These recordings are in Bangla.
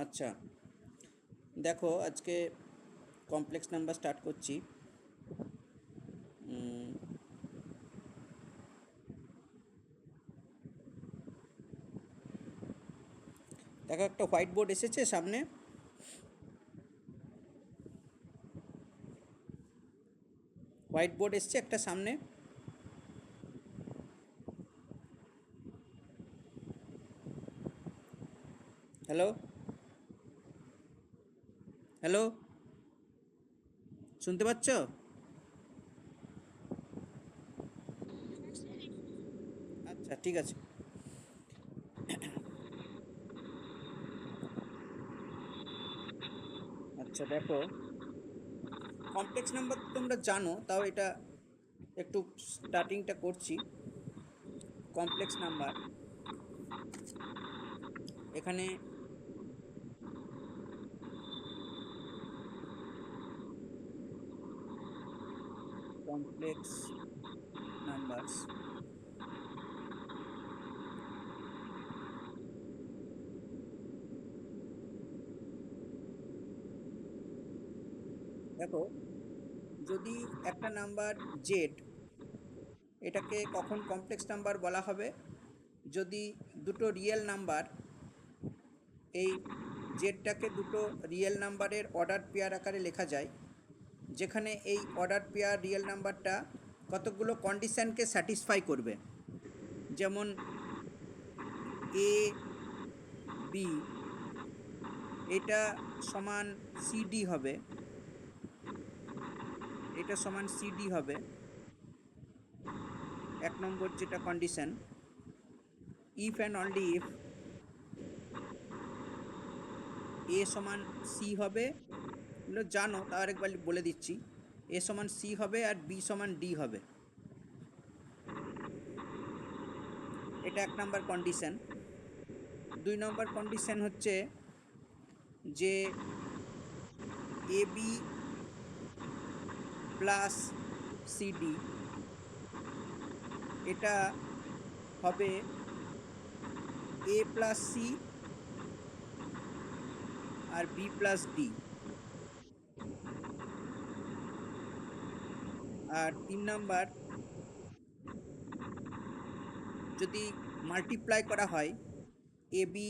আচ্ছা, দেখো আজকে কমপ্লেক্স নাম্বার স্টার্ট করছি। দেখো একটা হোয়াইট বোর্ড এসেছে সামনে। হোয়াইট বোর্ড এসছে একটা সামনে। হ্যালো হ্যালো, শুনতে পাচ্ছ? আচ্ছা ঠিক আছে। আচ্ছা দেখো, কমপ্লেক্স নাম্বার তোমরা জানো, তাও এটা একটু স্টার্টিংটা করছি। কমপ্লেক্স নাম্বার এখানে কমপ্লেক্স নাম্বারস দেখো, যদি একটা নাম্বার জেড, এটাকে কখন কমপ্লেক্স নাম্বার বলা হবে? যদি দুটো রিয়েল নাম্বার, এই জেডটাকে দুটো রিয়েল নাম্বারের অর্ডার পেয়ার আকারে লেখা যায়, যেখানে এই অর্ডার পেয়ার রিয়েল নাম্বারটা কতগুলো কন্ডিশানকে স্যাটিসফাই করবে। যেমন এ বি এটা সমান সিডি হবে, এটা সমান সিডি হবে এক নম্বর যেটা condition. If and only if A সমান সি হবে, এগুলো জানো, তা আরেকবার বলে দিচ্ছি। এ সমান সি হবে আর বি সমান ডি হবে, এটা এক নম্বর কন্ডিশন। দুই নম্বর কন্ডিশন হচ্ছে যে এ বি প্লাস সিডি এটা হবে এ প্লাস সি আর বি প্লাস ডি। আর তিন নাম্বার, যদি মাল্টিপ্লাই করা হয় এ বি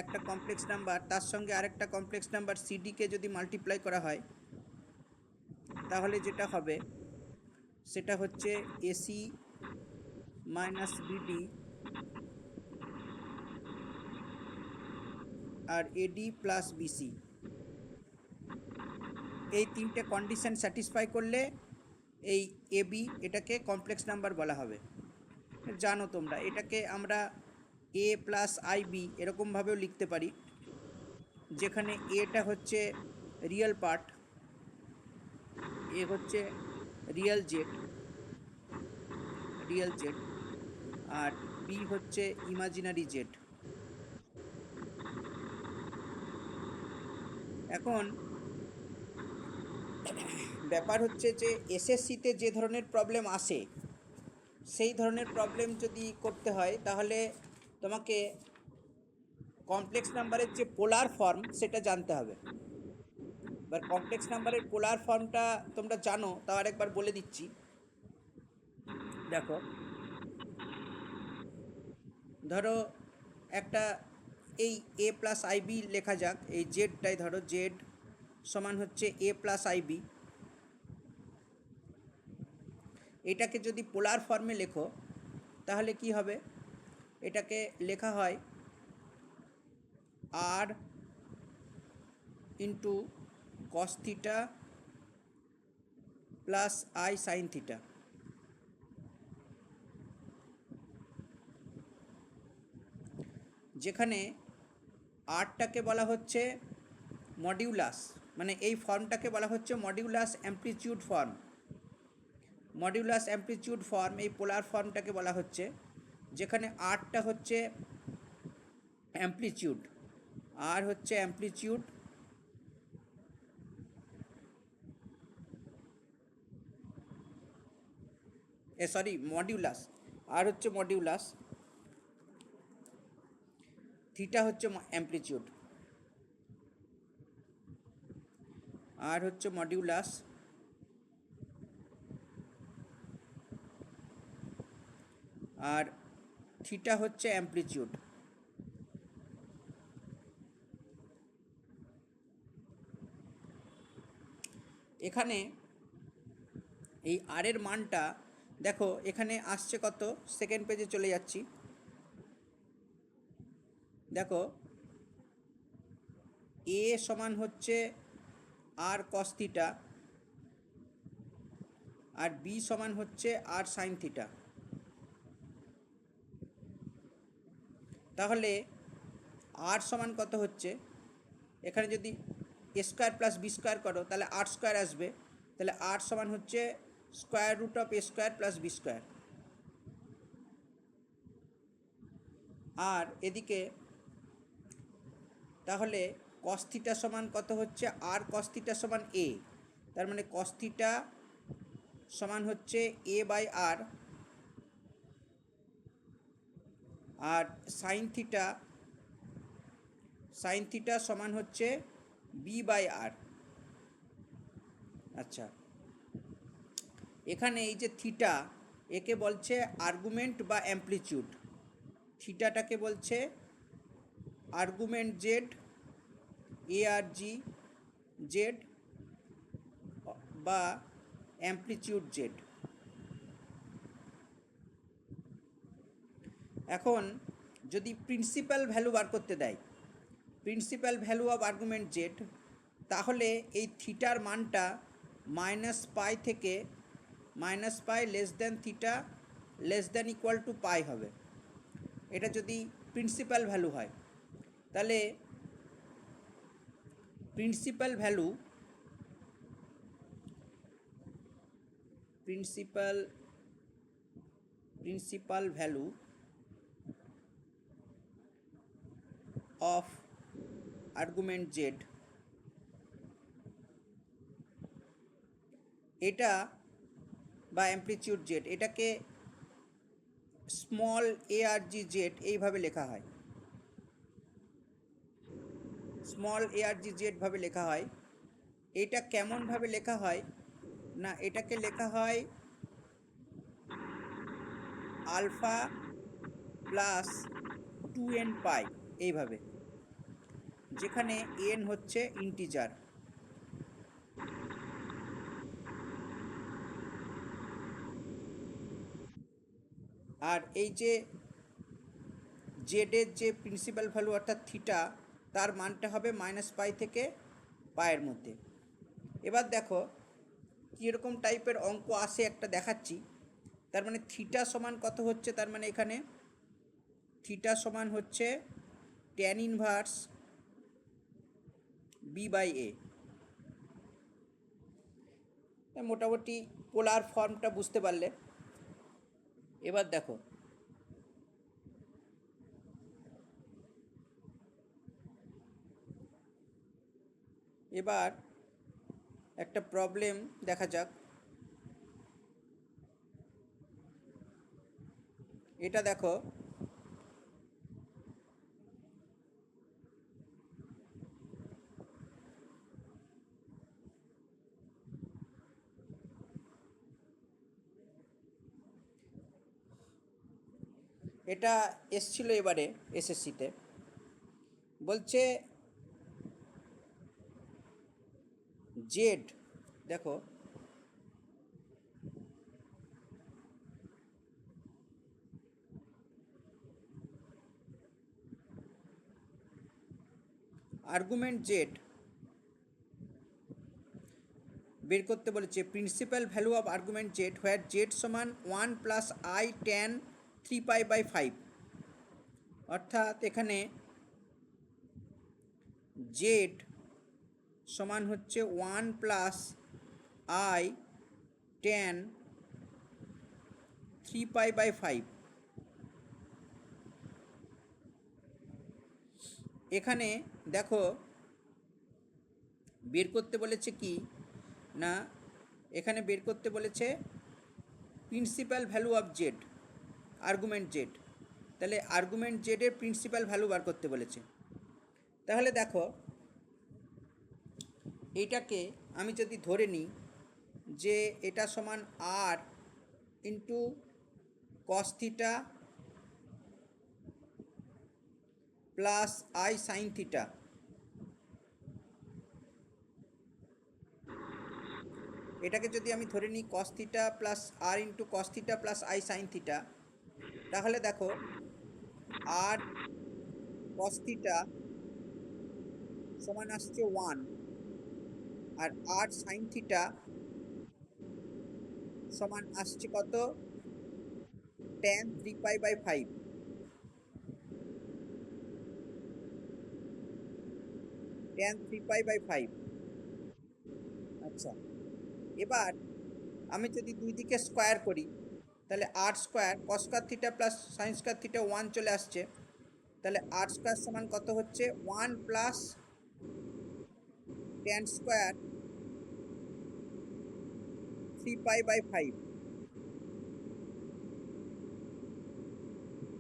একটা কমপ্লেক্স নাম্বার, তার সঙ্গে আরেকটা কমপ্লেক্স নাম্বার সিডিকে যদি মাল্টিপ্লাই করা হয়, তাহলে যেটা হবে সেটা হচ্ছে এসি মাইনাস বিডি আর এডি প্লাস বিসি। এই তিনটে কন্ডিশন স্যাটিসফাই করলে এই এবি এটাকে কমপ্লেক্স নাম্বার বলা হবে। জানো তোমরা, এটাকে আমরা এ প্লাস আইবি এরকমভাবেও লিখতে পারি, যেখানে এটা হচ্ছে রিয়েল পার্ট, এ হচ্ছে রিয়েল জেড, আর বি হচ্ছে ইমাজিনারি জেড। এখন ব্যাপার হচ্ছে যে এসএসসিতে যে ধরনের প্রবলেম আসে, সেই ধরনের প্রবলেম যদি করতে হয় তাহলে তোমাকে কমপ্লেক্স নাম্বারের যে পোলার ফর্ম সেটা জানতে হবে। এবার কমপ্লেক্স নাম্বারের পোলার ফর্মটা তোমরা জানো, তাও আরেকবার বলে দিচ্ছি। দেখো, ধরো একটা এই এ প্লাস আইবি লেখা যাক, এই জেডটাই ধরো জেড সমান হচ্ছে এ প্লাস আইবি। এটাকে যদি পোলার ফর্মে লেখো তাহলে কি হবে? এটাকে লেখা হয় R into cos theta plus i sine theta. যেখানে আরটাকে বলা হচ্ছে মডিউলাস, মানে এই ফর্মটাকে বলা হচ্ছে modulus amplitude form. Modulus amplitude form, এই পোলার ফর্মটাকে বলা হচ্ছে, যেখানে আরটা হচ্ছে অ্যাম্প্লিটিউড, আর হচ্ছে অ্যাম্প্লিটিউড, মডিউলাস, আর হচ্ছে মডিউলাস। থিটা হচ্ছে অ্যামপ্লিটিউড, আর হচ্ছে মডিউলাস, আর থিটা হচ্ছে অ্যামপ্লিটিউড। এখানে এই আর এর মানটা দেখো এখানে আসছে কত, সেকেন্ড পেজে চলে যাচ্ছি, দেখো এ সমান হচ্ছে আর কস থিটা, আর বি সমান হচ্ছে আর সাইন থিটা। তাহলে আর সমান কত হচ্ছে, এখানে যদি A square plus B square করো তাহলে আর স্কোয়ার আসবে, তাহলে আর সমান হচ্ছে square root of A square plus B square. আর এদিকে তাহলে কস থিটা সমান কত হচ্ছে, আর কস থিটা সমান এ, তার মানে কস থিটা সমান হচ্ছে এ বাই আর, আর সাইন থিটা সমান হচ্ছে বি বাই আর। আচ্ছা, এখানে এই যে থিটা, একে বলছে আর্গুমেন্ট বা অ্যামপ্লিটিউড, থিটাটাকে বলছে argument Z, A R G Z বা অ্যামপ্লিটিউড জেড। এখন যদি প্রিন্সিপাল ভ্যালু বার করতে দেয়, principal value of argument Z, তাহলে এই থিটার মানটা মাইনাস পাই থেকে minus pi less than theta less than equal to pi হবে। এটা যদি প্রিন্সিপাল ভ্যালু হয়, তাহলে principal value of argument Z, এটা বা অ্যামপ্লিটিউড জেড, এটাকে small A R G Z এইভাবে লেখা হয়, small A R G Z ভাবে লেখা হয়। এটা কেমনভাবে লেখা হয় না, এটাকে লেখা হয় আলফা প্লাস 2n পাই এইভাবে, যেখানে n হচ্ছে ইন্টিজার। আর এই যে জেডের যে প্রিন্সিপাল ভ্যালু অর্থাৎ থিটা, তার মানটা হবে মাইনাস পাই থেকে পায়ের মধ্যে। এবার দেখো কীরকম টাইপের অঙ্ক আসে একটা দেখাচ্ছি। তার মানে থিটা সমান কত হচ্ছে, তার মানে এখানে থিটা সমান হচ্ছে ট্যান ইনভার্স বি বাই এ। মোটামুটি পোলার ফর্মটা বুঝতে পারলে। এবার দেখো এবার একটা প্রবলেম দেখা যাক। এটা দেখো, এটা এসছিল এবারে এসএসসিতে, বলছে জেড, দেখো আর্গুমেন্ট জেড বের করতে বলেছে, principal value of argument Z where Z সমান 1 plus i tan 3 pi by 5। অর্থাৎ এখানে জেড সমান হচ্ছে 1 plus i tan 3 pi by 5। এখানে দেখো বের করতে বলেছে কি না, এখানে বের করতে বলেছে principal value of Z, argument Z. তাহলে আর্গুমেন্ট জেড এর প্রিন্সিপাল ভ্যালু বার করতে বলেছে। তাহলে দেখো এইটাকে আমি যদি ধরে নিই যে এটা সমান R into cos theta plus i sine theta, এটাকে যদি আমি ধরে নিই cos theta plus R into cos theta plus i sine theta, তাহলে দেখো আর কস থিটা সমান আসছে 1 আর আর সাইন থিটা সমান আসছে কত, tan 3π/5, tan 3π/5। আচ্ছা, এবার আমি যদি দুই দিকে স্কোয়ার করি তাহলে R square cos square theta plus sine square theta 1 চলে আসছে, তাহলে আর স্কোয়ার সমান কত হচ্ছে 1 প্লাস tan স্কোয়ার 3π/5,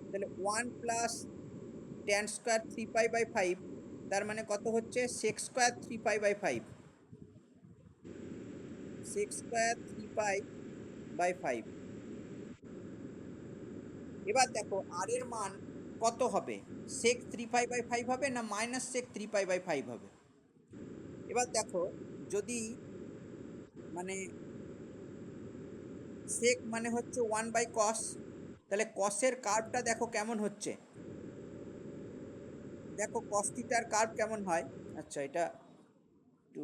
তাহলে 1 প্লাস tan স্কোয়ার 3π/5 তার মানে কত হচ্ছে sec স্কোয়ার 3π/5, sec স্কোয়ার 3π/5। এবার দেখো আর এর মান কত হবে, sec 3π/5 হবে না মাইনাস sec 3π/5 হবে। এবার দেখো যদি মানে sec মানে হচ্ছে 1/cos, তাহলে কসের কার্ভটা দেখো কেমন হচ্ছে, দেখো cos থিটার কার্ভ কেমন হয়। আচ্ছা, এটা একটু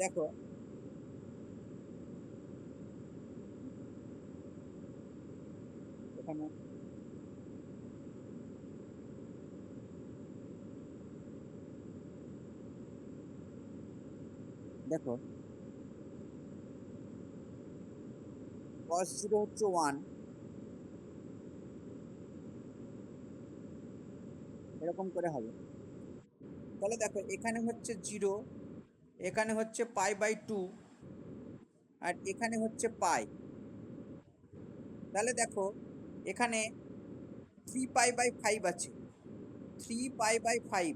দেখো, এখানে দেখো cos 0 হচ্ছে 1, এরকম করে হবে। তাহলে দেখো এখানে হচ্ছে 0, এখানে হচ্ছে π/2 আর এখানে হচ্ছে পাই, তাহলে দেখো এখানে 3π/5 আছে, 3π/5,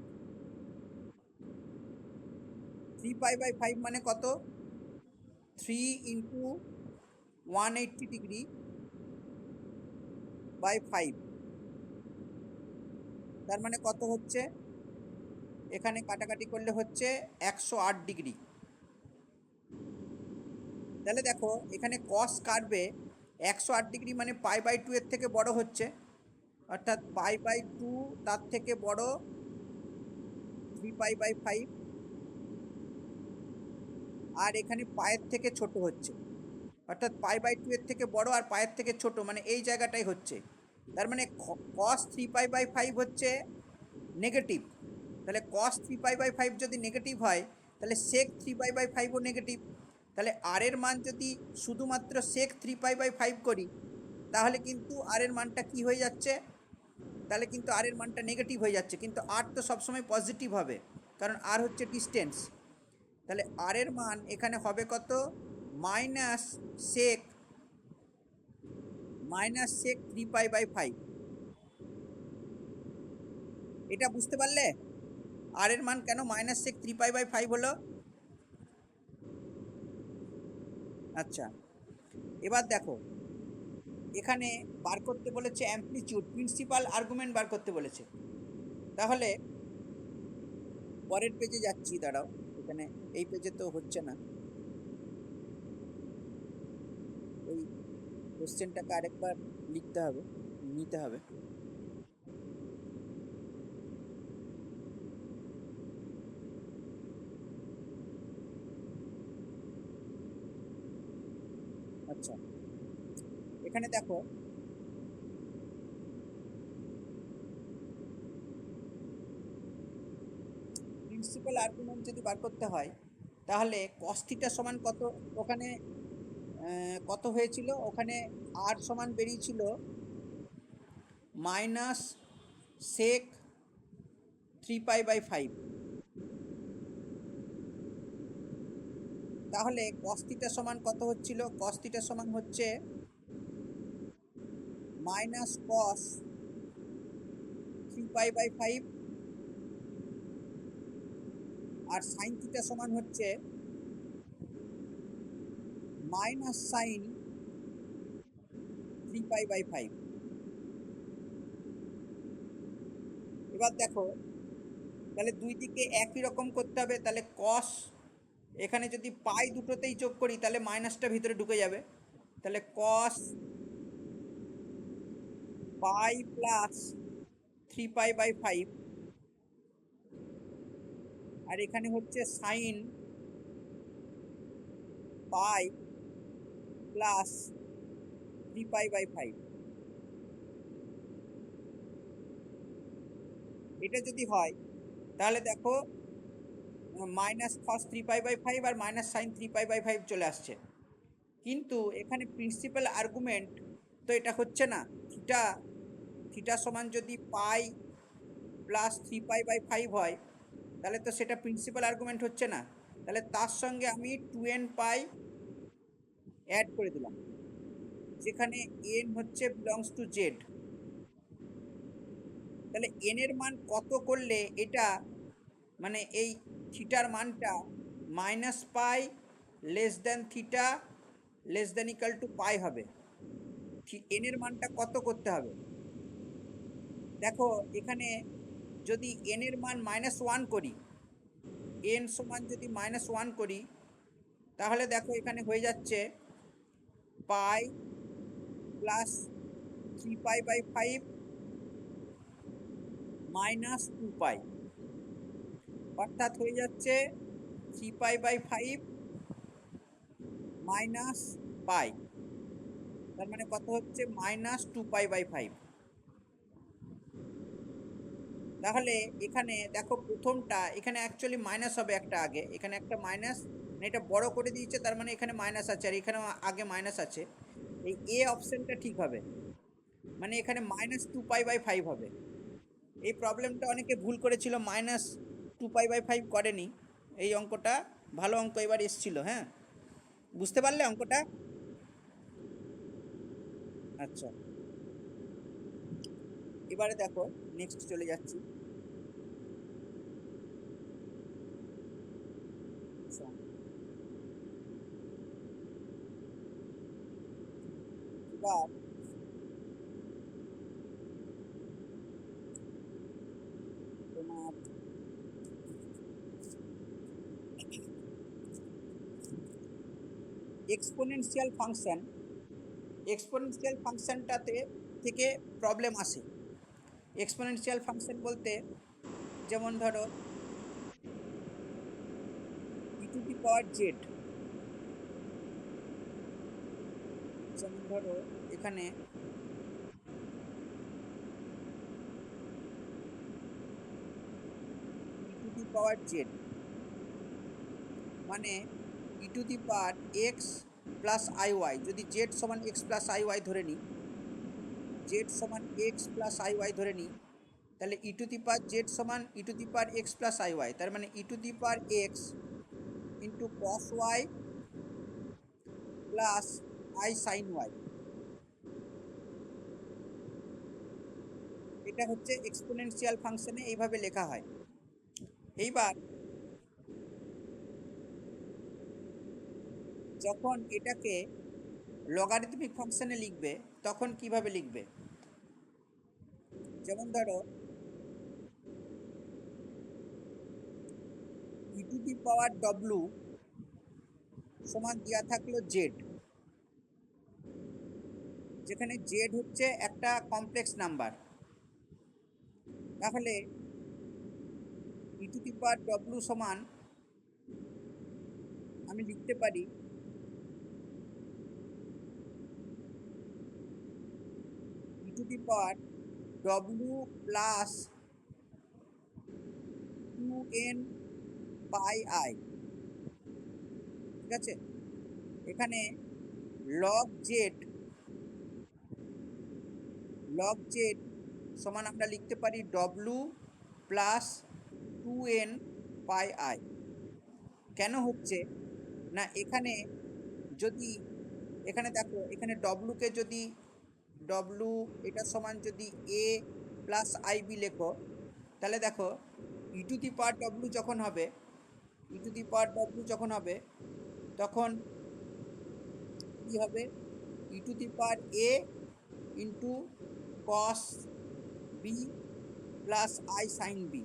3π/5 মানে কত, 3 ইন্টু 180 ডিগ্রি বাই 5, তার মানে কত হচ্ছে, এখানে কাটাকাটি করলে হচ্ছে 108 ডিগ্রি। তাহলে দেখো এখানে কস কাটবে 108 ডিগ্রি মানে π/2 এর থেকে বড় হচ্ছে, অর্থাৎ π/2 তার থেকে বড় 3π/5, আর এখানে পায়ের থেকে ছোট হচ্ছে, অর্থাৎ π/2 এর থেকে বড় আর পায়ের থেকে ছোট, মানে এই জায়গাটাই হচ্ছে। তার মানে cos 3π/5 হচ্ছে নেগেটিভ, তাহলে cos 3π/5 যদি নেগেটিভ হয় তাহলে sec 3π/5ও নেগেটিভ। তাহলে আর এর মান যদি শুধুমাত্র sec 3π/5 করি তাহলে কিন্তু আর এর মানটা কি হয়ে যাচ্ছে, তাহলে কিন্তু আর এর মানটা নেগেটিভ হয়ে যাচ্ছে, কিন্তু আর তো সবসময় পজিটিভ হবে কারণ আর হচ্ছে ডিস্টেন্স। তাহলে আর এর মান এখানে হবে কত, মাইনাস সেক 3π/5। এটা বুঝতে পারলে আর এর মান কেন মাইনাস সেক 3π/5 হলো। আচ্ছা, এবার দেখো এখানে বার করতে বলেছে অ্যামপ্লিটিউড, প্রিন্সিপাল আর্গুমেন্ট বার করতে বলেছে। তাহলে পরের পেজে যাচ্ছি, দাঁড়াও, এখানে এই পেজে তো হচ্ছে না, এই কোশ্চেনটাকে আরেকবার লিখতে হবে, নিতে হবে। আচ্ছা, এখানে দেখো প্রিন্সিপাল আর্গুমেন্ট যদি বার করতে হয় তাহলে cos থিটা সমান কত, ওখানে কত হয়েছিল, ওখানে আর সমান বেরিয়েছিল মাইনাস সেক 3π/5, তাহলে cos থিটা সমান কত হচ্ছিল? cos থিটা সমান হচ্ছে মাইনাস cos 3π/5, আর sin থিটা সমান হচ্ছে মাইনাস সাইন 3π/5। এবার দেখো, তাহলে দুই দিকে একই রকম করতে হবে। তাহলে cos, এখানে যদি পাই দুটোতেই যোগ করি তাহলে মাইনাসটা ভিতরে ঢুকে যাবে। তাহলে cos পাই প্লাস 3π/5, আর এখানে হচ্ছে সাইন পাই প্লাস 3π/5। এটা যদি হয় তাহলে দেখো মাইনাস cos 3π/5 আর মাইনাস সাইন 3π/5 চলে আসছে। কিন্তু এখানে প্রিন্সিপাল আর্গুমেন্ট তো এটা হচ্ছে না। থিটা থিটা সমান যদি পাই প্লাস 3π/5 হয় তাহলে তো সেটা প্রিন্সিপাল আর্গুমেন্ট হচ্ছে না। তাহলে তার সঙ্গে আমি 2n পাই অ্যাড করে দিলাম, যেখানে n হচ্ছে বিলংস টু জেড। তাহলে n এর মান কত করলে এটা মানে এই থিটার মানটা minus pi less than theta less than equal to pi হবে? n এর মানটা কত করতে হবে? দেখো এখানে যদি n এর মান -1 করি, n সমান যদি -1 করি, তাহলে দেখো এখানে হয়ে যাচ্ছে পাই প্লাস 3π/5 মাইনাস 2π, অর্থাৎ হয়ে যাচ্ছে 3π/5 মাইনাস পাই। তার মানে কত হচ্ছে? -2π/5। তাহলে এখানে দেখো প্রথমটা এখানে অ্যাকচুয়ালি মাইনাস হবে একটা আগে, এখানে একটা মাইনাস, এটা বড় করে দিয়েছে, তার মানে এখানে মাইনাস আছে আর এখানে আগে মাইনাস আছে। এই এ অপশনটা ঠিক হবে, মানে এখানে -2π/5 হবে। এই প্রবলেমটা অনেকে ভুল করেছিল, -2π/5 করেনি। এই অঙ্কটা ভালো অঙ্ক এবার এসছিল। হ্যাঁ, বুঝতে পারলে অঙ্কটা? আচ্ছা, এবারে দেখো নেক্সট চলে যাচ্ছি। এবার তোমার এক্সপোনেনশিয়াল ফাংশনটাতে থেকে প্রবলেম আসে। এক্সপোনেনশিয়াল ফাংশন বলতে যেমন ধরো e⁻z, যেমন ধরো এখানে e⁻z মানে e⁻x প্লাস iy, যদি z সমান x প্লাস iy ধরে নিই, ধরে নিই, তাহলে e⁻z সমান e⁻x প্লাস iy, তার মানে e⁻x into cos y plus i sin y। এটা হচ্ছে এক্সপোনেনশিয়াল ফাংশনে এইভাবে লেখা হয়। এইবার যখন এটাকে লগারিদমিক ফাংশনে লিখবে তখন কিভাবে লিখবে? যেমন ধরো e⁻w সমান দেওয়া থাকলো z, যেখানে z হচ্ছে একটা কমপ্লেক্স নাম্বার। তাহলে e⁻w সমান আমি লিখতে পারি e⁻w plus 2n pi i। ঠিক আছে, এখানে লগ z সমান আমরা লিখতে পারি w plus 2n pi i। কেন হচ্ছে? না এখানে যদি এখানে দেখো এখানে ডব্লুকে যদি ডব্লু এটা সমান যদি এ প্লাস আইবি লেখো, তাহলে দেখো ই টু দি পাওয়ার ডব্লু যখন হবে, e to the power W যখন হবে তখন কি হবে, e to the power A into cos B plus i sine B.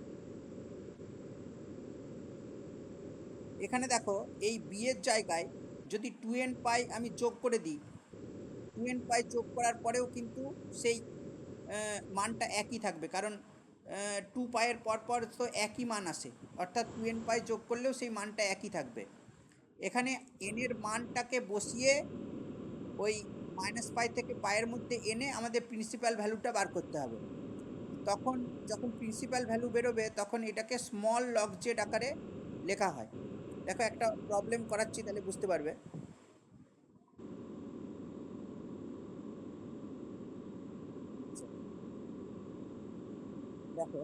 এখানে দেখো এই বি এর জায়গায় যদি 2n পাই আমি যোগ করে দিই, 2n পাই যোগ করার পরেও কিন্তু সেই মানটা একই থাকবে, কারণ 2 পাইয়ের পর তো একই মান আসে, অর্থাৎ 2n পাই যোগ করলেও সেই মানটা একই থাকবে। এখানে n এর মানটাকে বসিয়ে ওই -পাই থেকে পায়ের মধ্যে এনে আমাদের প্রিন্সিপাল ভ্যালুটা বার করতে হবে। তখন যখন প্রিন্সিপাল ভ্যালু বেরোবে তখন এটাকে স্মল লগ জেড আকারে লেখা হয়। দেখো একটা প্রবলেম করাচ্ছি তাহলে বুঝতে পারবে। দেখো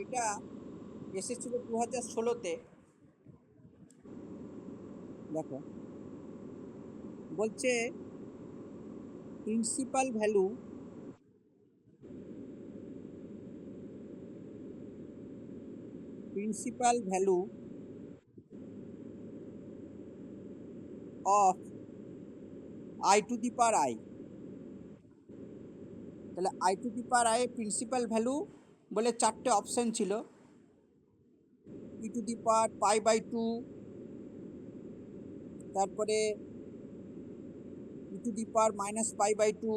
এটা এসেছিল 2016-তে। দেখো বলছে principal value principal value of i to the power i. তাহলে i to the power i principal value বলে 4টে অপশান ছিল, ই টু দি পাওয়ার π/2, তারপরে ই টু দি পাওয়ার -π/2,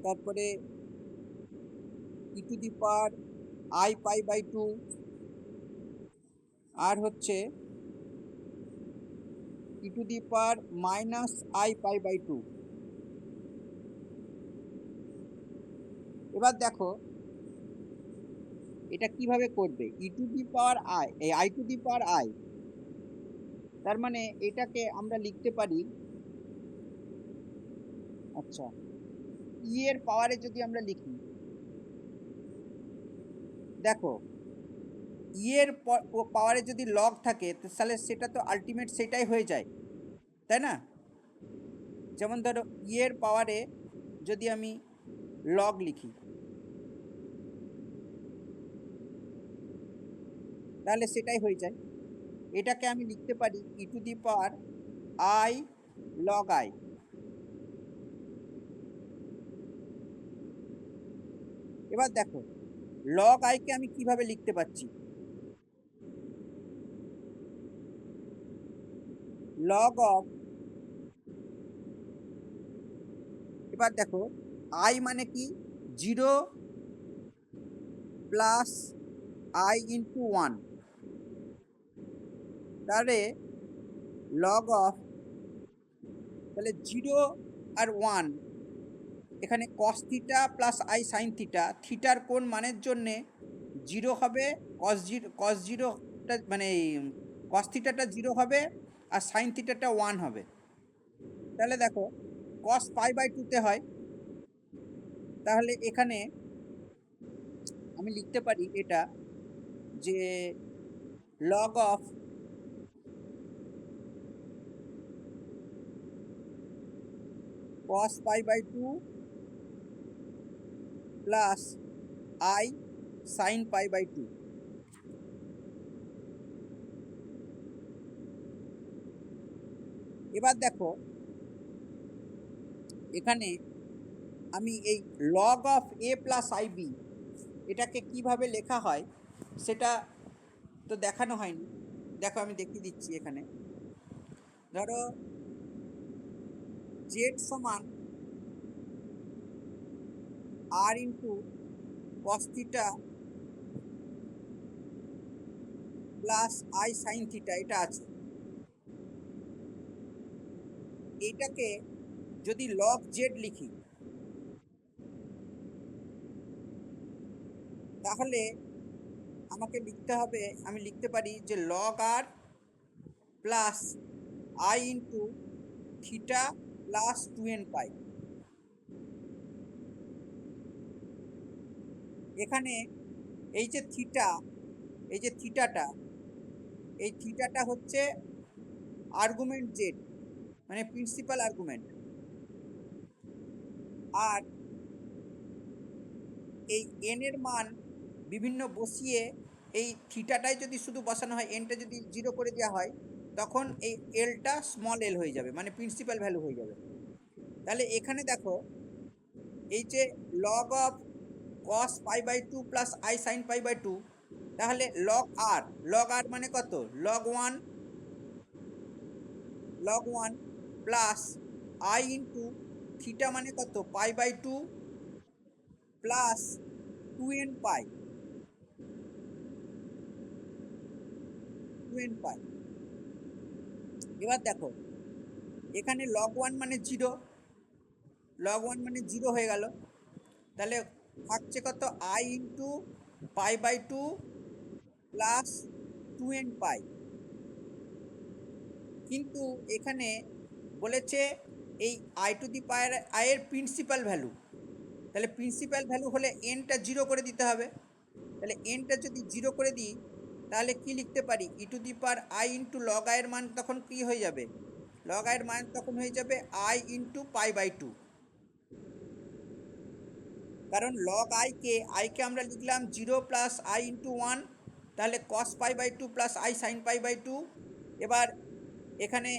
তারপরে ই টু দি পাওয়ার i π/2, আর হচ্ছে e to the power -i π/2। এবার দেখো এটা কিভাবে করবে, ই টু দি পাওয়ার আই, এই I to the power I, তার মানে এটাকে আমরা লিখতে পারি, আচ্ছা ই এর পাওয়ারে যদি আমরা লিখি, দেখো ই এর পাওয়ারে যদি লগ থাকে তাহলে সেটা তো আলটিমেট সেটাই হয়ে যায়, তাই না? যেমন ধরো ই এর পাওয়ারে যদি আমি লগ লিখি তাহলে সেটাই হয়ে যায়। এটাকে আমি লিখতে পারি e to the power i log i. এবার দেখো লগ আইকে আমি কিভাবে লিখতে পাচ্ছি, লগ অফ, এবার দেখো আই মানে কি, 0 প্লাস আই ইন্টু 1, তাহলে লগ অফ, তাহলে 0 আর 1, এখানে কস theta plus i sine theta, থিটার কোন মানের জন্যে 0 হবে, কস জিরোটা মানে কস থিটাটা 0 হবে আর সাইন থিটাটা 1 হবে। তাহলে দেখো কস π/2 হয়, তাহলে এখানে আমি লিখতে পারি এটা যে log of cos π/2 plus i sine π/2। এবার দেখো এখানে আমি এই log of A plus i B এটাকে কিভাবে লেখা হয় সেটা তো দেখানো হয়নি। দেখো আমি দেখিয়ে দিচ্ছি। এখানে ধরো জেড সমান R into cos theta plus i sine theta, এটা আছে। এইটাকে যদি লগ জেড লিখি তাহলে আমাকে লিখতে হবে, আমি লিখতে পারি যে log r plus i into theta plus 2n pi. এখানে এই যে থিটা, এই যে থিটাটা, এই থিটাটা হচ্ছে আর্গুমেন্ট জেড, মানে প্রিন্সিপাল আর্গুমেন্ট। আর এই এন এর মান বিভিন্ন বসিয়ে এই থিটাটাই যদি শুধু বসানো হয়, এনটা যদি 0 করে দেওয়া হয়, তখন এই এলটা স্মল এল হয়ে যাবে, মানে প্রিন্সিপাল ভ্যালু হয়ে যাবে। তাহলে এখানে দেখো, এই যে log of cos π/2 plus i sine π/2, তাহলে লগ আর মানে কত, log one plus i into theta মানে কত, π/2 প্লাস 2n পাই। এবার দেখো, এখানে লগ ওয়ান মানে 0, লগ ওয়ান মানে 0 হয়ে গেল। তাহলে থাকছে কত, আই ইন্টু π/2 প্লাস 2n পাই। কিন্তু এখানে বলেছে এই I to the power I এর প্রিন্সিপাল ভ্যালু, তাহলে প্রিন্সিপাল ভ্যালু হলে এনটা 0 করে দিতে হবে। তাহলে এনটা যদি 0 করে দিই, তাহলে কি লিখতে পারি, e to the power i into log আয়ের মান তখন কি হয়ে যাবে, লগ আয়ের মান তখন হয়ে যাবে আই ইন্টু π/2। কারণ লগ আইকে আমরা লিখলাম 0 প্লাস আই ইন্টু 1, তাহলে cos π/2 প্লাস আই সাইন π/2। এবার এখানে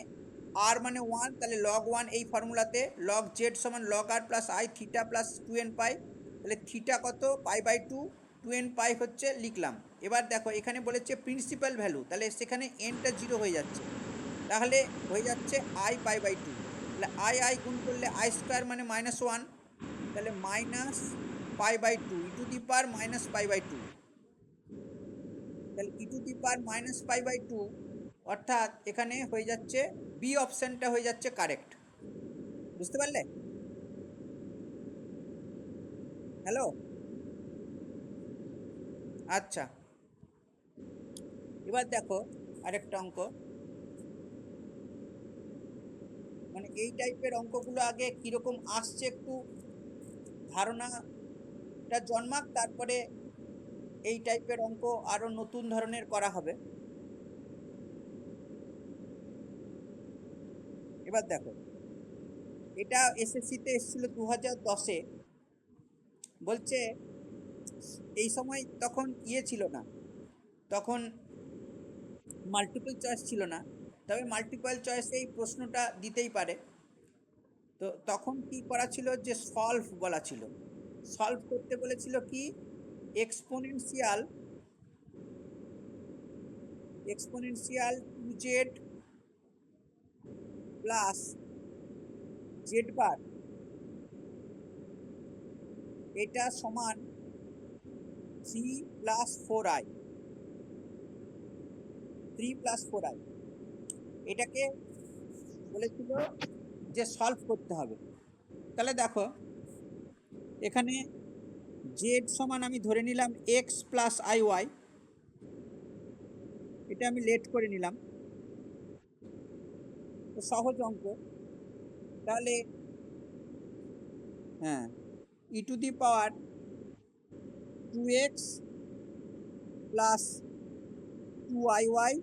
আর মানে 1, তাহলে লগ 1 এই ফর্মুলাতে লগ জেড সমান log r plus i theta plus 2n pi. তাহলে থিটা কত, π/2, 2n পাই হচ্ছে লিখলাম। এবার দেখো এখানে বলেছে প্রিন্সিপাল ভ্যালু, তাহলে সেখানে এনটা 0 হয়ে যাচ্ছে, তাহলে হয়ে যাচ্ছে আই π/2। তাহলে আই গুণ করলে আই স্কোয়ার মানে -1, তাহলে -π/2 ই টু দি পাওয়ার -π/2। তাহলে ই টু দি পাওয়ার -π/2, অর্থাৎ এখানে হয়ে যাচ্ছে বি অপশানটা হয়ে যাচ্ছে কারেক্ট। বুঝতে পারলে? হ্যালো, আচ্ছা। এবার দেখো আরেকটা অঙ্ক, মানে এই টাইপের অঙ্কগুলো আগে কীরকম আসছে একটু ধারণাটা জন্মাক, তারপরে এই টাইপের অঙ্ক আরও নতুন ধরনের করা হবে। এবার দেখো, এটা এসএসসিতে এসেছিল 2010-এ। বলছে এই সময় তখন ছিল না, তখন মাল্টিপল চয়েস ছিল না, তবে মাল্টিপল চয়েসে এই প্রশ্নটা দিতেই পারে। তো তখন কি করা ছিল, যে সলভ বলা ছিল, সলভ করতে বলেছিল কি, exponential 2z plus Z bar, এটা সমান 3 প্লাস 4i, এটাকে বলেছিল যে সলভ করতে হবে। তাহলে দেখো এখানে জেড সমান আমি ধরে নিলাম এক্স প্লাস আই ওয়াই, এটা আমি লেট করে নিলাম, তো সহজ অঙ্ক। তাহলে হ্যাঁ, ই to the power 2x plus 2iy,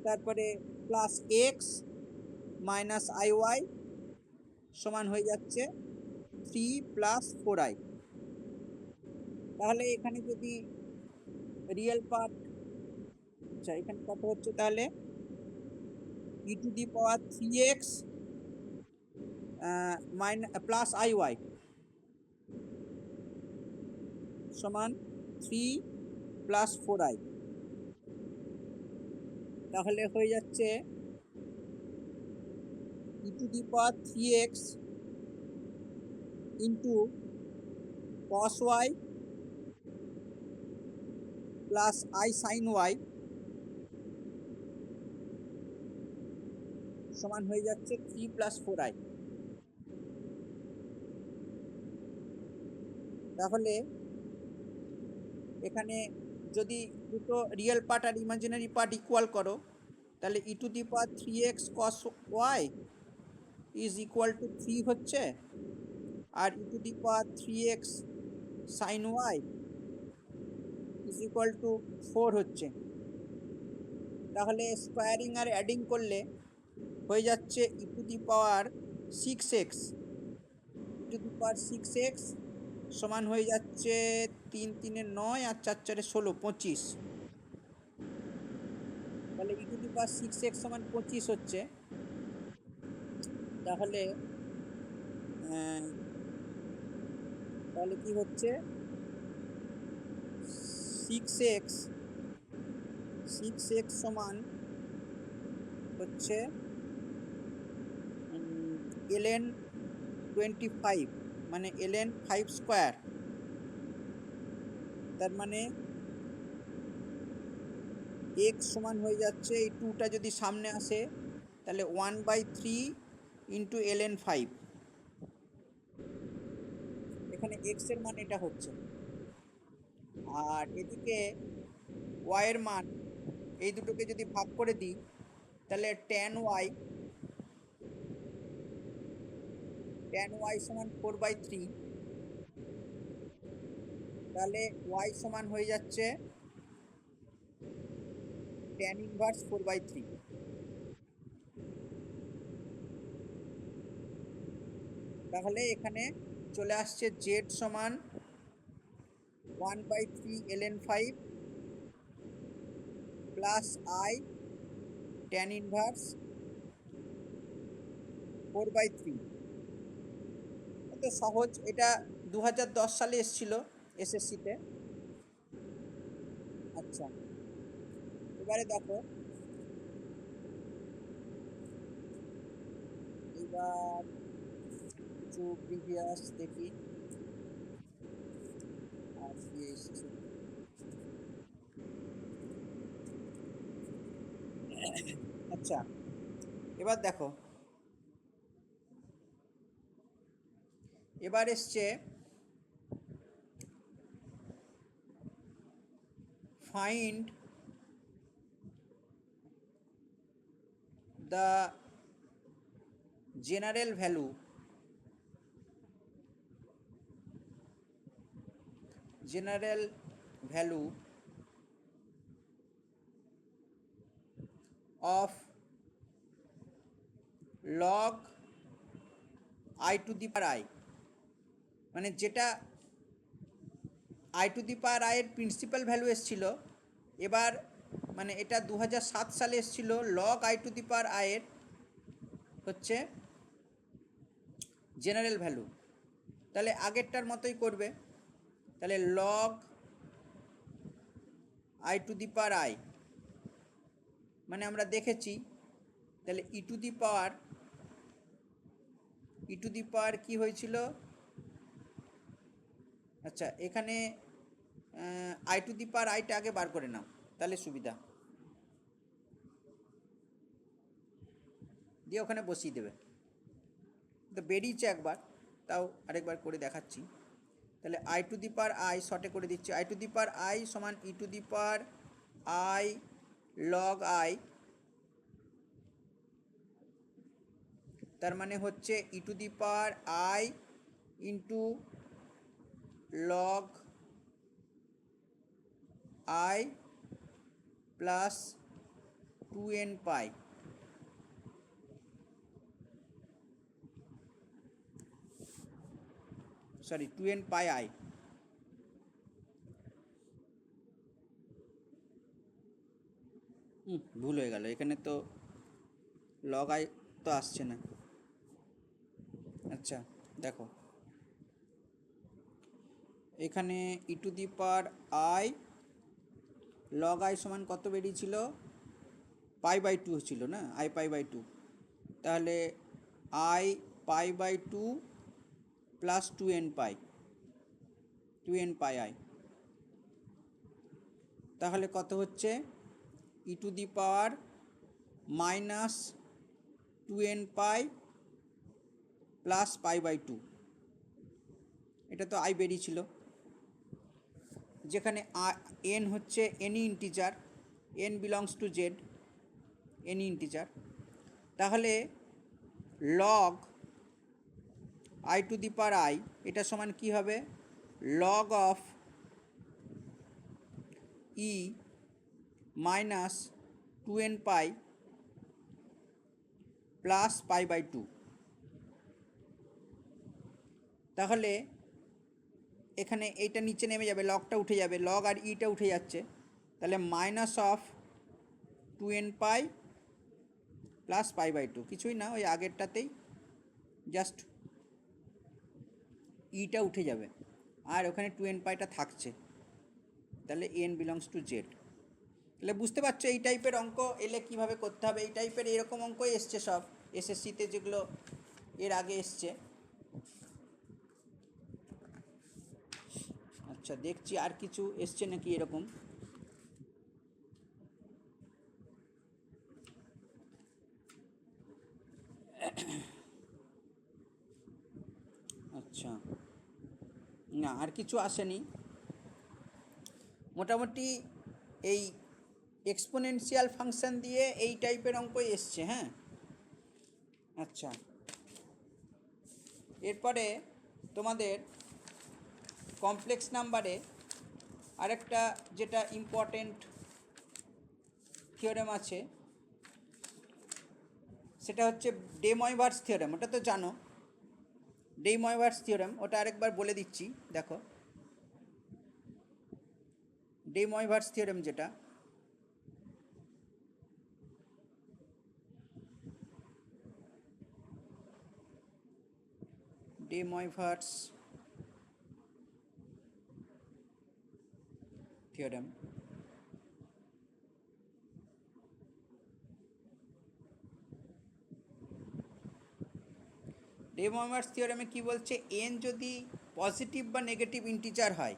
তারপরে প্লাস এক্স মাইনাস আইওয়াই সমান হয়ে যাচ্ছে 3 প্লাস 4i। তাহলে এখানে যদি রিয়েল পার্ট, আচ্ছা এখানে কত হচ্ছে, তাহলে e to the power 3x plus আইওয়াই সমান 3 প্লাস 4i। তাহলে হয়ে যাচ্ছে e to the power 3x into cos y plus i sine y সমান হয়ে যাচ্ছে 3 প্লাস 4i। তাহলে এখানে যদি দুটো রিয়েল পার্ট আর ইমাজিনারি পার্ট ইকুয়াল করো, তাহলে e to the power 3x cos y is equal to 3 হচ্ছে, আর e to the power 3x sin y is equal to 4 হচ্ছে। তাহলে স্কোয়ারিং আর অ্যাডিং করলে হয়ে যাচ্ছে e to the power 6x, E to the power 6x সমান হয়ে যাচ্ছে 3 3 9 আর 4 4 16, 25। তাহলে e to the power 6x সমান 25 হচ্ছে। তাহলে তাহলে কি হচ্ছে, 6x সমান হচ্ছে ln 25, মানে ln 5 স্কোয়ার। তার মানে x সমান হয়ে যাচ্ছে, এই 2টা যদি সামনে আসে তাহলে 1/3 ইন্টু ln 5। এখানে x এর মান এটা হচ্ছে, আর এদিকে y এর মান, এই দুটোকে যদি ভাগ করে দিই তাহলে tan y সমান 4/3, তাহলে y সমান হয়ে যাচ্ছে tan ইনভার্স 4/3। তাহলে এখানে চলে আসছে z সমান 1/3 ln 5 plus i tan inverse 4/3। এত সহজ, এটা 2010 সালে এসেছিল এসএসসিতে। আচ্ছা, এবারে দেখো, এবার কিছু প্রিভিয়াস দেখি আর কি এসছে। আচ্ছা, এবার দেখো, এবার এসছে find the general value of log i to the power i, মানে যেটা i to the power i এর প্রিন্সিপাল ভ্যালু এসেছিল, এবার মানে এটা 2007 সালে এসেছিল log i to the power i এর হচ্ছে জেনারেল ভ্যালু। তাহলে আগেরটার মতোই করবে, তাহলে log i to the power i, মানে আমরা দেখেছি, তাহলে ই টু দি পাওয়ার কি হয়েছিল, আচ্ছা এখানে আই টু দি পাওয়ার আইটা আগে বার করে নাও, তাহলে সুবিধা, দিয়ে ওখানে বসিয়ে দেবে। তো বেরিয়েছে একবার, তাও আরেকবার করে দেখাচ্ছি। তাহলে i to the power i শর্টে করে দিচ্ছি, i to the power i সমান e to the power i log i, তার মানে হচ্ছে e to the power i into log i plus 2n pi, sorry 2n pi i. ভুল হয়ে গেল, এখানে তো লগ আই তো আসছে না। আচ্ছা দেখো, এখানে e to the power i log i সমান কত বেরিয়েছিল, π/2 ছিল না, i π/2, তাহলে i π/2 plus 2n pi I, তাহলে কত হচ্ছে e to the power minus 2n pi plus π/2, এটা তো আই বেরিয়েছিল। যেখানে এন হচ্ছে any integer, n belongs to z, any integer, তাহলে log i to the power i এটা সমান কি হবে? Log of e minus 2n pi plus pi by 2। তাহলে এখানে এইটা নিচে নেমে যাবে, লগটা উঠে যাবে, লগ আর ইটা উঠে যাচ্ছে, তাহলে minus of 2n pi plus pi by 2, কিছুই না, ওই আগেরটাতেই জাস্ট ইটা উঠে যাবে আর ওখানে 2n পাইটা থাকছে, তাহলে এন বিলংস টু জেড। তাহলে বুঝতে পারছো এই টাইপের অঙ্ক এলে কিভাবে করতে হবে। এই টাইপের এরকম অঙ্কই এসছে সব এসএসসিতে, যেগুলো এর আগে এসছে। আচ্ছা, দেখছি আর কিছু এসছে নাকি এরকম। আচ্ছা, না আর কিছু আসেনি। মোটামুটি এই এক্সপোনেনশিয়াল ফাংশন দিয়ে এই টাইপের অঙ্কই এসছে। হ্যাঁ, আচ্ছা, এরপরে তোমাদের কমপ্লেক্স নাম্বারে আরেকটা যেটা ইম্পর্টেন্ট থিওরেম আছে সেটা হচ্ছে ডে ময়ভার্স থিওরেম। ওটা তো জানো, ডে ময়ভার্স থিওরেম, ওটা আরেকবার বলে দিচ্ছি দেখো। ডে ময়ভার্স থিওরেম যেটা, ডে ময়ভার্স থিওরেম, ডে ময়ভার্স থিওরেমে কি বলছে? এন যদি পজিটিভ বা নেগেটিভ ইন্টিজার হয়,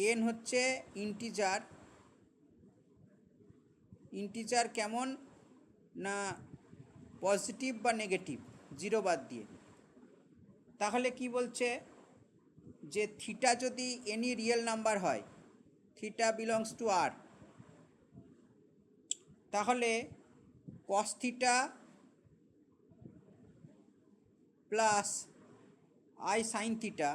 এন হচ্ছে ইন্টিজার, ইন্টিজার কেমন না পজিটিভ বা নেগেটিভ, জিরো বাদ দিয়ে, তাহলে কি বলছে যে থিটা যদি এনি রিয়েল নাম্বার হয়, থিটা বিলংস টু আর, তাহলে cos theta plus i sine theta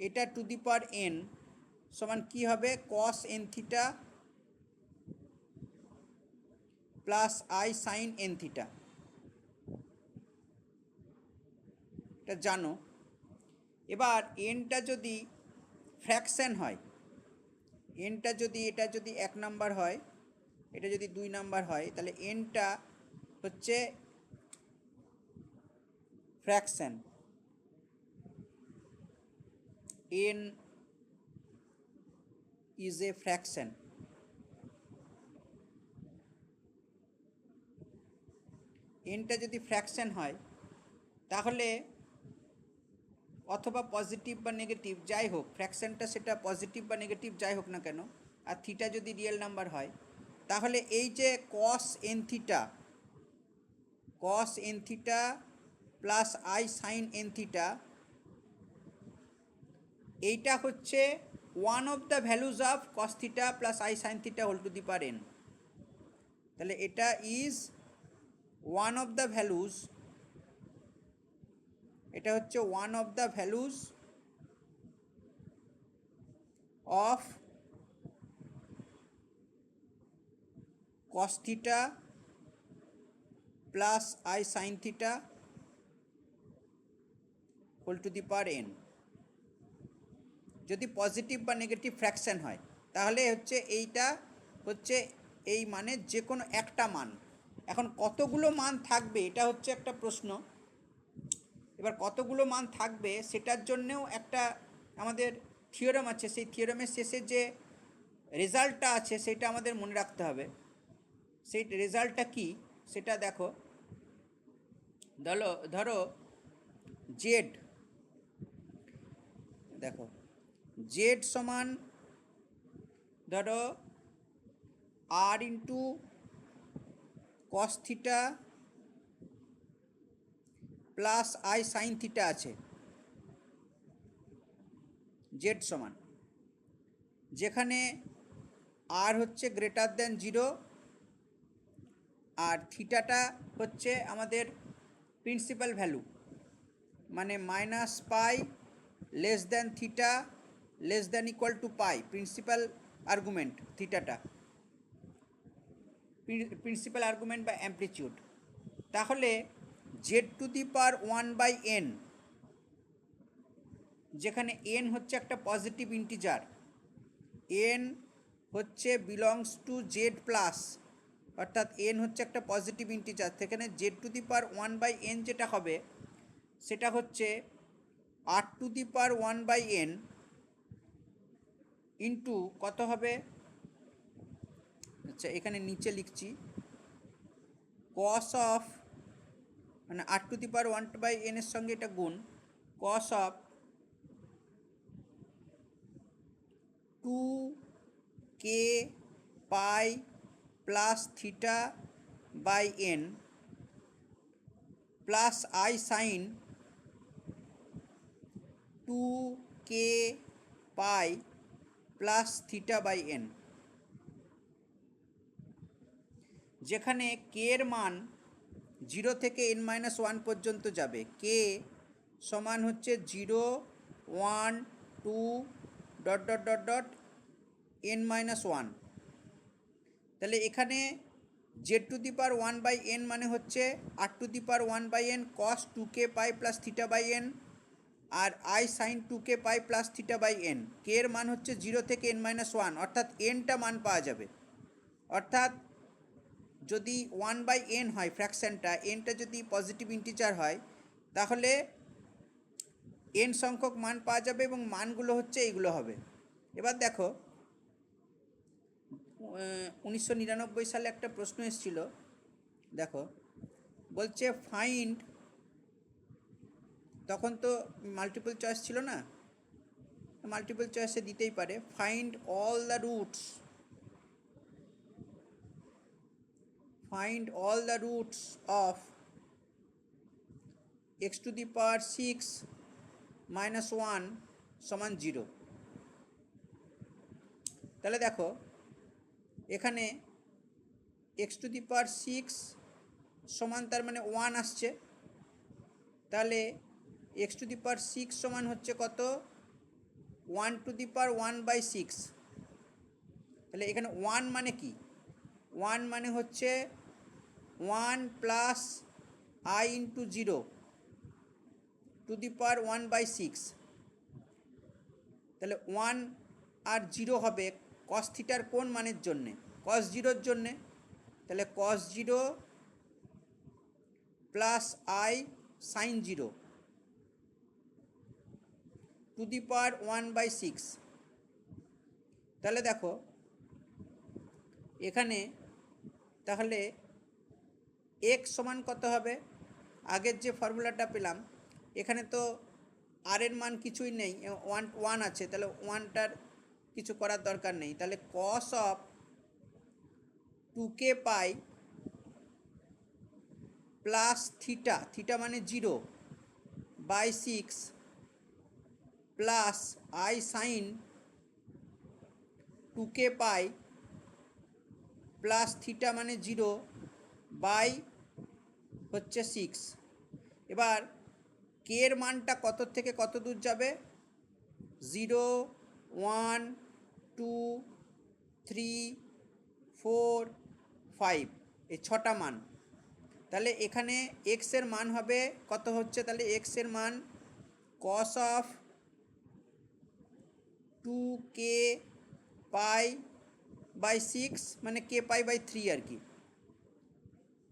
এটা টু দি পাওয়ার এন সমান কি হবে? Cos n theta plus i sine n theta. এটা জানো। এবার এনটা যদি ফ্র্যাকশন হয়, এনটা যদি, এটা যদি 1 নাম্বার হয়, এটা যদি 2 নাম্বার হয়, তাহলে এনটা হচ্ছে fraction, n is a fraction. এনটা যদি ফ্র্যাকশন হয় তাহলে অথবা পজিটিভ বা নেগেটিভ যাই হোক, ফ্র্যাকশনটা সেটা পজিটিভ বা নেগেটিভ যাই হোক না কেন, আর থিটা যদি রিয়েল নাম্বার হয়, তাহলে এই যে cos n theta, cos n theta plus i sine n theta, এইটা হচ্ছে one of the values of cos theta plus i sine theta whole to the power n. তাহলে এটা is one of the values, এটা হচ্ছে one of the values of cos theta plus i sine theta whole to the power n. যদি পজিটিভ বা নেগেটিভ ফ্র্যাকশন হয় তাহলে হচ্ছে এইটা হচ্ছে এই মানের যে কোনো একটা মান। এখন কতগুলো মান থাকবে এটা হচ্ছে একটা প্রশ্ন। এবার কতগুলো মান থাকবে সেটার জন্যেও একটা আমাদের থিওরেম আছে, সেই থিওরেমের শেষে যে রেজাল্টটা আছে সেটা আমাদের মনে রাখতে হবে। সেই রেজাল্টটা কি সেটা দেখো। ধরো জেড, দেখো জেড সমান ধরো আর into cos theta plus i sine theta আছে, জেড সমান, যেখানে আর হচ্ছে গ্রেটার দেন 0 আর থিটাটা হচ্ছে আমাদের প্রিন্সিপাল ভ্যালু, মানে minus pi less than theta less than equal to pi, principal argument থিটাটা, প্রিন্সিপাল আর্গুমেন্ট বা অ্যামপ্লিটিউড। তাহলে z to the power 1/n, যেখানে n হচ্ছে একটা পজিটিভ ইন্টিজার, n হচ্ছে বিলংস টু জেড প্লাস, অর্থাৎ n হচ্ছে একটা পজিটিভ ইন্টিজার, সেখানে z to the power 1/n যেটা হবে সেটা হচ্ছে r to the power 1/n into কত হবে, আচ্ছা এখানে নিচে লিখছি, কস অফ, মানে আর টু দি পাওয়ার 1/n এর সঙ্গে এটা গুণ, cos of 2k pi plus theta by n plus i sine 2k pi plus theta by n, যেখানে k এর মান 0 থেকে n-1 পর্যন্ত যাবে। k সমান হচ্ছে 0 1 2 dot dot dot dot n-1। তাহলে এখানে Z to the power 1/n মানে হচ্ছে r to the power 1/n cos 2k pi plus theta by n আর i sine 2k pi plus theta by n। K এর মান হচ্ছে 0 থেকে n-1, অর্থাৎ nটা মান পাওয়া যাবে। অর্থাৎ যদি 1/n হয় ফ্র্যাকশানটা, nটা যদি পজিটিভ ইন্টিজার হয় তাহলে n সংখ্যক মান পাওয়া যাবে এবং মানগুলো হচ্ছে এইগুলো হবে। এবার দেখো 1999 সালে একটা প্রশ্ন এসেছিল, দেখো বলছে ফাইন্ড, তখন তো মাল্টিপল চয়েস ছিল না, মাল্টিপল চয়েসে দিতেই পারে, find all the roots, find all the roots of x to the power 6 minus 1 সমান 0। তাহলে দেখো এখানে x to the power 6 সমান তার মানে 1 আসছে, তাহলে x to the power 6 সমান হচ্ছে কত, 1 to the power 1/6। তাহলে এখানে 1 মানে কি, 1 মানে হচ্ছে 1 plus i into 0 to the power 1/6। তাহলে 1 আর 0 হবে কস থিটার কোন মানের জন্যে, কস 0-র জন্যে। তাহলে cos 0 plus i sine 0 to the power 1/6। তাহলে দেখো এখানে তাহলে x সমান কত হবে, আগের যে ফর্মুলাটা পেলাম এখানে তো আর এর মান কিছুই নেই, 1 আছে, তাহলে 1টার কিছু করার দরকার নেই। তাহলে কস of 2k pi plus theta, theta মানে 0/6 plus i sine 2k pi plus theta মানে 0/6। এবার কে এর মানটা কত থেকে কত দূর যাবে, 0 1 2 3 4 5, এই 6টা মান। তাহলে এখানে এক্স এর মান হবে কত হচ্ছে, তাহলে এক্স এর মান কস অফ 2k পাই/6 মানে k পাই/3 আর কি,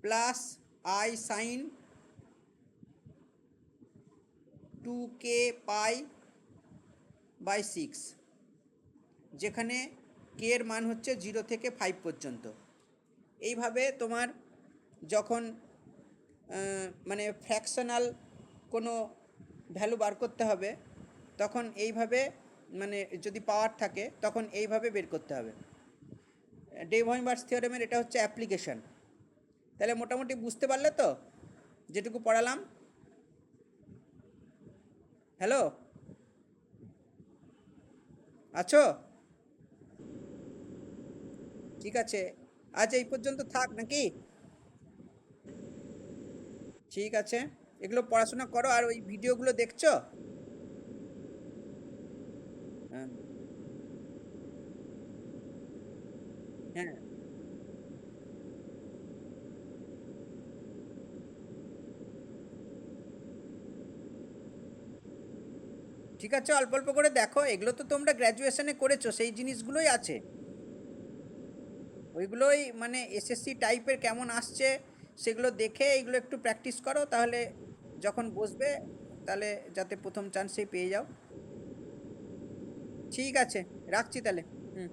প্লাস আই সাইন 2k পাই/6, যেখানে k এর মান হচ্ছে 0 থেকে 5 পর্যন্ত। এইভাবে তোমার যখন মানে ফ্র্যাকশনাল কোনো ভ্যালু বার করতে হবে তখন এইভাবে, মানে যদি পাওয়ার থাকে তখন এইভাবে বের করতে হবে। ডে ভয়েনবার্স থিওরেমের এটা হচ্ছে অ্যাপ্লিকেশন। তাহলে মোটামুটি বুঝতে পারলে তো যেটুকু পড়ালাম? হ্যালো। আছো? ঠিক আছে, আজ এই পর্যন্ত থাক নাকি? ঠিক আছে, এগুলো পড়াশোনা করো আর ওই ভিডিওগুলো দেখছো? হ্যাঁ। হ্যাঁ, ঠিক আছে, অল্প অল্প করে দেখো, এগুলো তো তোমরা গ্র্যাজুয়েশনে করেছো, সেই জিনিসগুলোই আছে। ওইগুলোই মানে এসএসসি টাইপের কেমন আসছে সেগুলো দেখে এইগুলো একটু প্র্যাকটিস করো, তাহলে যখন বসবে তাহলে যাতে প্রথম চান্সেই পেয়ে যাও। ঠিক আছে, রাখছি তাহলে। হুম।